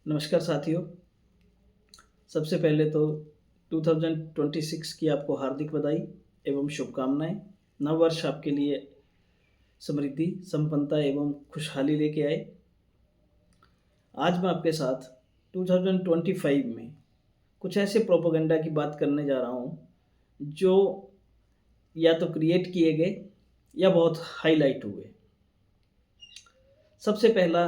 नमस्कार साथियों। सबसे पहले तो 2026 की आपको हार्दिक बधाई एवं शुभकामनाएं। नव वर्ष आपके लिए समृद्धि, संपन्नता एवं खुशहाली लेके आए। आज मैं आपके साथ 2025 में कुछ ऐसे प्रोपेगेंडा की बात करने जा रहा हूँ जो या तो क्रिएट किए गए या बहुत हाईलाइट हुए। सबसे पहला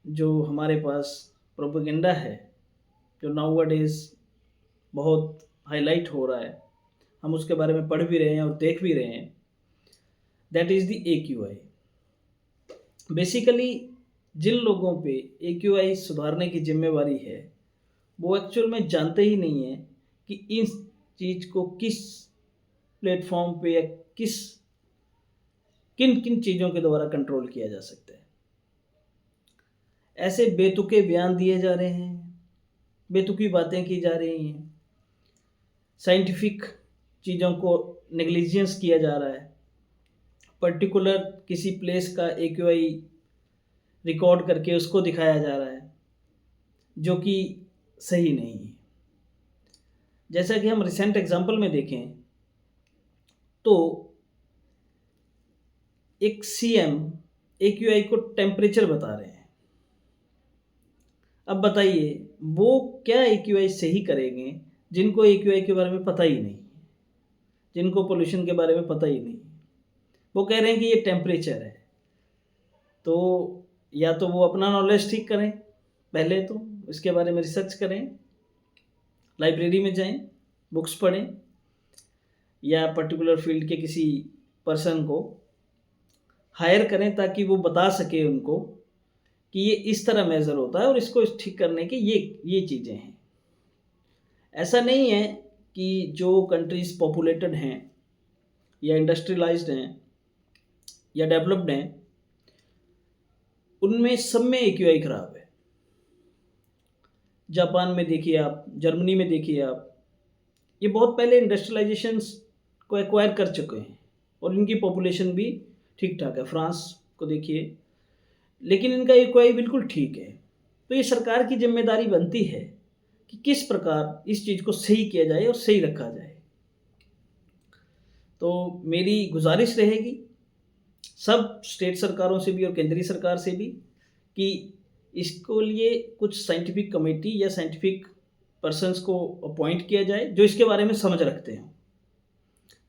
जो हमारे पास प्रोपेगेंडा है, जो नाउअडेज बहुत हाईलाइट हो रहा है, हम उसके बारे में पढ़ भी रहे हैं और देख भी रहे हैं, that is the AQI। Basically जिन लोगों पे AQI सुधारने की जिम्मेवारी है वो एक्चुअल में जानते ही नहीं है कि इस चीज़ को किस प्लेटफॉर्म पे या किन किन चीज़ों के द्वारा कंट्रोल किया जा सकता है। ऐसे बेतुके बयान दिए जा रहे हैं, बेतुकी बातें की जा रही हैं, साइंटिफिक चीज़ों को नेग्लिजेंस किया जा रहा है, पर्टिकुलर किसी प्लेस का AQI रिकॉर्ड करके उसको दिखाया जा रहा है, जो कि सही नहीं है। जैसा कि हम रिसेंट एग्जांपल में देखें तो एक CM AQI को टेम्परेचर बता रहे हैं। अब बताइए वो क्या AQI सही करेंगे जिनको AQI के बारे में पता ही नहीं, जिनको पोल्यूशन के बारे में पता ही नहीं। वो कह रहे हैं कि ये टेम्परेचर है, तो या तो वो अपना नॉलेज ठीक करें, पहले तो इसके बारे में रिसर्च करें, लाइब्रेरी में जाएं, बुक्स पढ़ें, या पर्टिकुलर फील्ड के किसी पर्सन को हायर करें ताकि वो बता सके उनको कि ये इस तरह मेज़र होता है और इसको ठीक करने के ये चीज़ें हैं। ऐसा नहीं है कि जो कंट्रीज़ पॉपुलेटेड हैं या इंडस्ट्रियलाइज्ड हैं या डेवलप्ड हैं उनमें सब में AQI खराब है। जापान में देखिए आप, जर्मनी में देखिए आप, ये बहुत पहले इंडस्ट्रियलाइजेशंस को एक्वायर कर चुके हैं और इनकी पॉपुलेशन भी ठीक ठाक है। फ्रांस को देखिए, लेकिन इनका AQI बिल्कुल ठीक है। तो ये सरकार की जिम्मेदारी बनती है कि किस प्रकार इस चीज़ को सही किया जाए और सही रखा जाए। तो मेरी गुजारिश रहेगी सब स्टेट सरकारों से भी और केंद्रीय सरकार से भी कि इसको लिए कुछ साइंटिफिक कमेटी या साइंटिफिक पर्सन्स को अपॉइंट किया जाए जो इसके बारे में समझ रखते हों,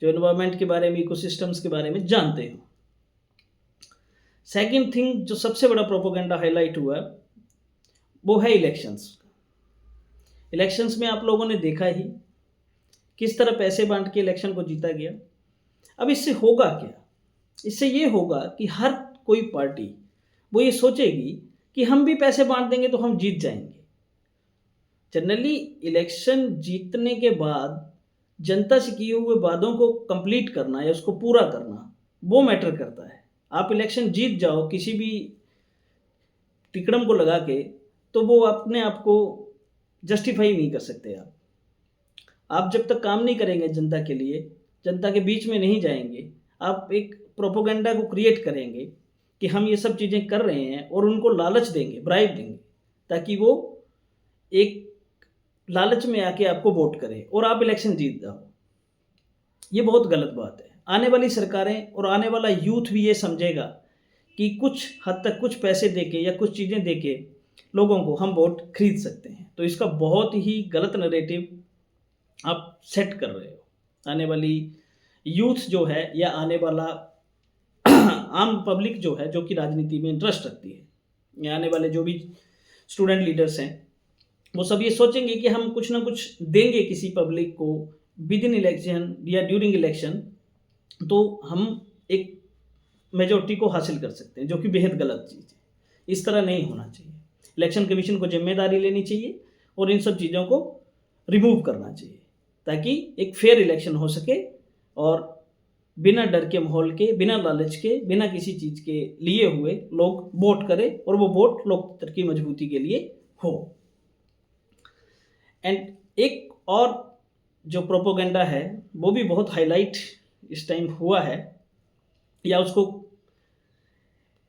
जो एनवायरनमेंट के बारे में, इकोसिस्टम्स के बारे में जानते हों। सेकंड थिंग जो सबसे बड़ा प्रोपेगेंडा हाईलाइट हुआ वो है इलेक्शंस। इलेक्शंस में आप लोगों ने देखा ही किस तरह पैसे बांट के इलेक्शन को जीता गया। अब इससे होगा क्या? इससे ये होगा कि हर कोई पार्टी वो ये सोचेगी कि हम भी पैसे बांट देंगे तो हम जीत जाएंगे। जनरली इलेक्शन जीतने के बाद जनता से किए हुए वादों को कंप्लीट करना या उसको पूरा करना वो मैटर करता है। आप इलेक्शन जीत जाओ किसी भी टिकड़म को लगा के, तो वो अपने आप को जस्टिफाई नहीं कर सकते। आप जब तक काम नहीं करेंगे जनता के लिए, जनता के बीच में नहीं जाएंगे, आप एक प्रोपोगंडा को क्रिएट करेंगे कि हम ये सब चीज़ें कर रहे हैं और उनको लालच देंगे, ब्राइब देंगे, ताकि वो एक लालच में आके आपको वोट करें और आप इलेक्शन जीत जाओ। ये बहुत गलत बात है। आने वाली सरकारें और आने वाला यूथ भी ये समझेगा कि कुछ हद तक कुछ पैसे देके या कुछ चीज़ें देके लोगों को हम वोट खरीद सकते हैं। तो इसका बहुत ही गलत नैरेटिव आप सेट कर रहे हो। आने वाली यूथ जो है या आने वाला आम पब्लिक जो है, जो कि राजनीति में इंटरेस्ट रखती है, या आने वाले जो भी स्टूडेंट लीडर्स हैं, वो सब ये सोचेंगे कि हम कुछ ना कुछ देंगे किसी पब्लिक को विद इन इलेक्शन या ड्यूरिंग इलेक्शन, तो हम एक मेजॉरिटी को हासिल कर सकते हैं, जो कि बेहद गलत चीज़ है। इस तरह नहीं होना चाहिए। इलेक्शन कमीशन को जिम्मेदारी लेनी चाहिए और इन सब चीज़ों को रिमूव करना चाहिए ताकि एक फेयर इलेक्शन हो सके और बिना डर के माहौल के, बिना लालच के, बिना किसी चीज़ के लिए हुए लोग वोट करें और वो वोट लोकतंत्र की मजबूती के लिए हो। एंड एक और जो प्रोपोगंडा है वो भी बहुत हाईलाइट इस टाइम हुआ है या उसको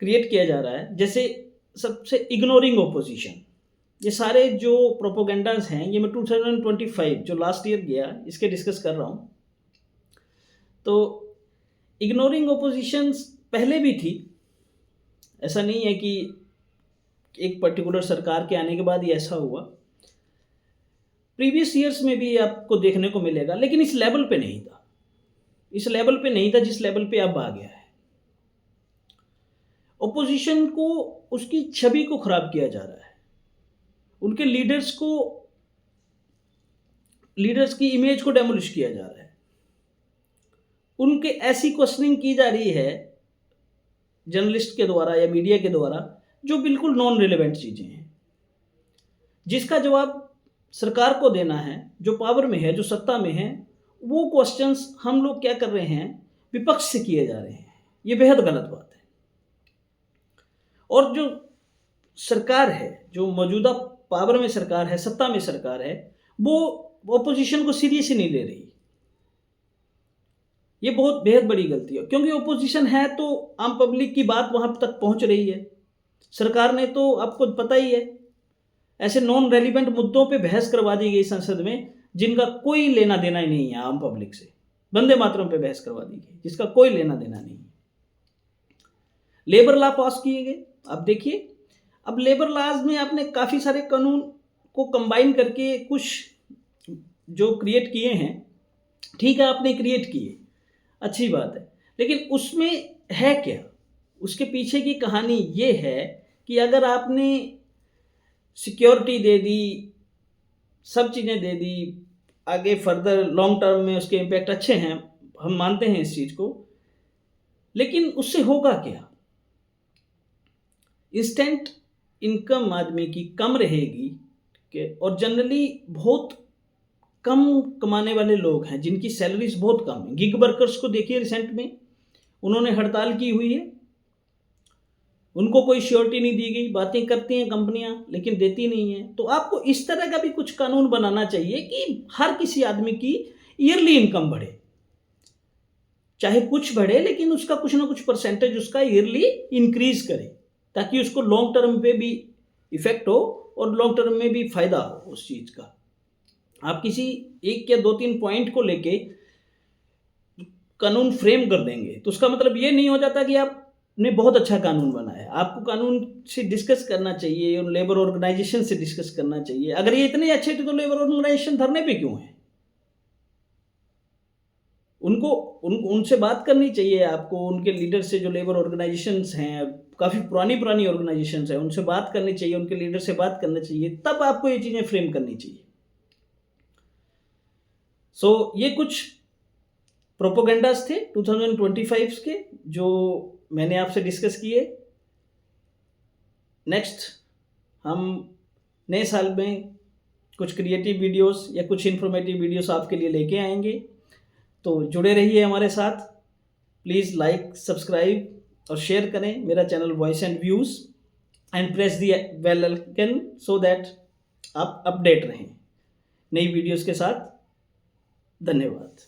क्रिएट किया जा रहा है, जैसे सबसे इग्नोरिंग ओपोजिशन। ये सारे जो प्रोपोगंडास हैं ये मैं 2025 जो लास्ट ईयर गया इसके डिस्कस कर रहा हूँ। तो इग्नोरिंग ओपोजिशंस पहले भी थी, ऐसा नहीं है कि एक पर्टिकुलर सरकार के आने के बाद ही ऐसा हुआ। प्रीवियस ईयर्स में भी आपको देखने को मिलेगा, लेकिन इस लेवल पे नहीं था, इस लेवल पे नहीं था जिस लेवल पे अब आ गया है। ओपोजिशन को उसकी छवि को खराब किया जा रहा है, उनके लीडर्स की इमेज को डेमोलिश किया जा रहा है, उनके ऐसी क्वेश्चनिंग की जा रही है जर्नलिस्ट के द्वारा या मीडिया के द्वारा जो बिल्कुल नॉन रिलेवेंट चीज़ें हैं, जिसका जवाब सरकार को देना है, जो पावर में है, जो सत्ता में है। वो क्वेश्चंस हम लोग क्या कर रहे हैं, विपक्ष से किए जा रहे हैं। ये बेहद गलत बात है। और जो सरकार है, जो मौजूदा पावर में सरकार है, सत्ता में सरकार है, वो ओपोजिशन को सीरियस ही नहीं ले रही। ये बहुत बेहद बड़ी गलती है, क्योंकि ओपोजिशन है तो आम पब्लिक की बात वहां तक पहुंच रही है। सरकार ने तो आपको पता ही है ऐसे नॉन रेलिवेंट मुद्दों पे बहस करवा दी गई संसद में जिनका कोई लेना देना ही नहीं है आम पब्लिक से। वंदे मातरम पे बहस करवा दी गई जिसका कोई लेना देना नहीं है। लेबर लॉ पास किए गए। अब देखिए, अब लेबर लॉज में आपने काफ़ी सारे कानून को कंबाइन करके कुछ जो क्रिएट किए हैं, ठीक है आपने क्रिएट किए, अच्छी बात है, लेकिन उसमें है क्या, उसके पीछे की कहानी ये है कि अगर आपने सिक्योरिटी दे दी, सब चीज़ें दे दी, आगे फर्दर लॉन्ग टर्म में उसके इम्पैक्ट अच्छे हैं, हम मानते हैं इस चीज़ को, लेकिन उससे होगा क्या? इंस्टेंट इनकम आदमी की कम रहेगी और जनरली बहुत कम कमाने वाले लोग हैं जिनकी सैलरीज बहुत कम है। गिग वर्कर्स को देखिए, रिसेंट में उन्होंने हड़ताल की हुई है, उनको कोई श्योरिटी नहीं दी गई। बातें करती हैं कंपनियां लेकिन देती नहीं है। तो आपको इस तरह का भी कुछ कानून बनाना चाहिए कि हर किसी आदमी की ईयरली इनकम बढ़े, चाहे कुछ बढ़े लेकिन उसका कुछ ना कुछ परसेंटेज उसका ईयरली इंक्रीज करे, ताकि उसको लॉन्ग टर्म पे भी इफेक्ट हो और लॉन्ग टर्म में भी फायदा हो उस चीज़ का। आप किसी एक या दो तीन पॉइंट को लेके कानून फ्रेम कर देंगे तो उसका मतलब ये नहीं हो जाता कि आपने बहुत अच्छा कानून बनाया। आपको कानून से डिस्कस करना चाहिए और लेबर ऑर्गेनाइजेशन से डिस्कस करना चाहिए। अगर ये इतने अच्छे थे तो लेबर ऑर्गेनाइजेशन धरने पे क्यों है? उनसे बात करनी चाहिए आपको, उनके लीडर से, जो लेबर ऑर्गेनाइजेशंस हैं, काफ़ी पुरानी ऑर्गेनाइजेशंस हैं, उनसे बात करनी चाहिए, उनके लीडर से बात करनी चाहिए, तब आपको ये चीज़ें फ्रेम करनी चाहिए। सो ये कुछ प्रोपोगंडास थे 2025 के जो मैंने आपसे डिस्कस किए। नेक्स्ट हम नए साल में कुछ क्रिएटिव वीडियोस या कुछ इन्फॉर्मेटिव वीडियोस आपके लिए लेके आएंगे, तो जुड़े रहिए हमारे साथ। प्लीज़ लाइक, सब्सक्राइब और शेयर करें मेरा channel voice and views, and press the bell icon so that आप अपडेट रहें नई वीडियोस के साथ। धन्यवाद।